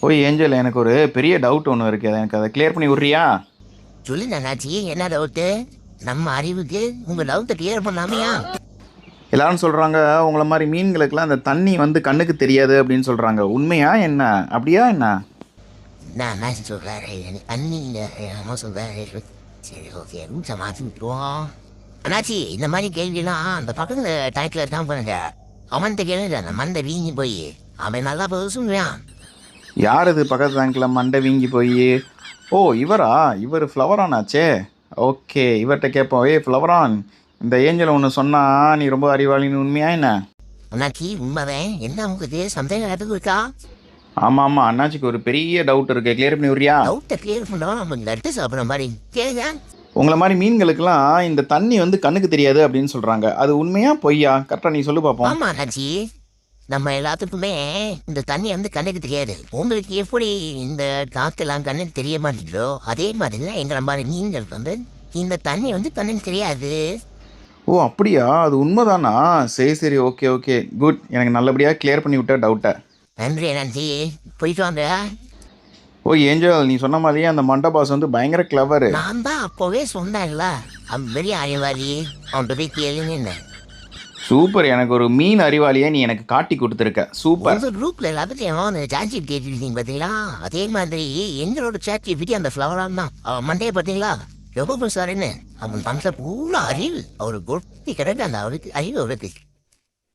ஓய் ஏஞ்சல், எனக்கு ஒரு பெரிய டவுட் ஒன்று இருக்கு. எனக்கு அதை கிளியர் பண்ணி விட்றியா? சொல்லுங்க அண்ணாச்சி, என்ன டவுட்டு? நம்ம அறிவுக்கு உங்க டவுட்டை கிளியர் பண்ணாமையா? எல்லாரும் சொல்கிறாங்க, உங்களை மாதிரி மீன்களுக்கெல்லாம் அந்த தண்ணி வந்து கண்ணுக்கு தெரியாது அப்படின்னு சொல்கிறாங்க. உண்மையா என்ன? அப்படியா என்ன? நான் அண்ணாச்சி சொல்றாரு, எனக்கு தண்ணி என்னமோ சொல்றாரு. சரி, ஓகே, ரூட்ஸை மாற்றி விட்டுருவோம். அண்ணாச்சி, இந்த மாதிரி கேள்விலாம் அந்த பக்கத்துல டைட்டில் இருக்கான் பாருங்க, அவன்கிட்ட கேளுங்க. அந்த மண்டை வீங்கி போய் அவன் நல்லா பேசுவான். யார் இது பக்கத்து பேங்க்கில் மண்டை வீங்கி போய்? ஓ, இவரா? இவர் ஃப்ளவரான் ஆச்சே. ஓகே, இவர்கிட்ட கேட்போம். ஏய் ஃப்ளவரான், இந்த ஏஞ்சல் ஒன்று சொன்னா நீ ரொம்ப அறிவாளின்னு உண்மையா என்ன? அண்ணாச்சி, உண்மைதான். என்ன உங்களுக்கு சந்தேகம் எதுவும் இருக்கா? ஆமாம் ஆமாம், அண்ணாச்சிக்கு ஒரு பெரிய டவுட் இருக்கு. கிளியர் பண்ணி விட்றியா? டவுட்டை கிளியர் பண்ணோம். நம்ம லட்டு சாப்பிட்ற மாதிரி கேளுங்க. உங்களை மாதிரி மீன்களுக்கெல்லாம் இந்த தண்ணி வந்து கண்ணுக்கு தெரியாது அப்படின்னு சொல்கிறாங்க. அது உண்மையா பொய்யா? கரெக்டாக நீ சொல்லு பார்ப்போம். ஆமா அண்ணாச்சி, நம்ம எல்லாத்துக்குமே இந்த தண்ணி வந்து கண்ணுக்கு தெரியாது. உங்களுக்கு எப்படி இந்த காத்தெல்லாம் கண்ணுக்கு தெரிய மாட்டேங்குதோ, அதே மாதிரி தான் எங்களை மாதிரி மீன்களுக்கு வந்து இந்த தண்ணி வந்து கண்ணுக்கு தெரியாது. ஓ அப்படியா? அது உண்மைதானா? சரி சரி, ஓகே ஓகே, குட். எனக்கு நல்லபடியாக கிளியர் பண்ணி விட்ட டவுட்டை. நன்றி அண்ணாச்சி, போயிட்டு வாங்க. ஓ ஏஞ்சல், நீ சொன்ன மாதிரியே அந்த மண்டை பாஸ் வந்து பயங்கர கிளவரு. நான் தான் அப்போவே சொன்னேன்ல, அவன் பெரிய அறிவாளி, அவன் பெரிய கேளுங்க. சூப்பர், எனக்கு ஒரு மீன் அறிவாளியை நீ எனக்கு காட்டி கொடுத்துருக்க. சூப்பர். ஒரு குரூப்ல எல்லாத்துக்கும் சாட்சி கேட்டுருக்கீங்க பார்த்தீங்களா? அதே மாதிரி எங்களோட சாட்சி விதி அந்த ஃப்ளவரான் தான். அவன் மண்டையை பார்த்தீங்களா ரொம்ப சாருன்னு அவன் பண்ற பூரா அறிவு அவரு குட்டி கிடக்கு. அந்த அவருக்கு அறிவு அவருக்கு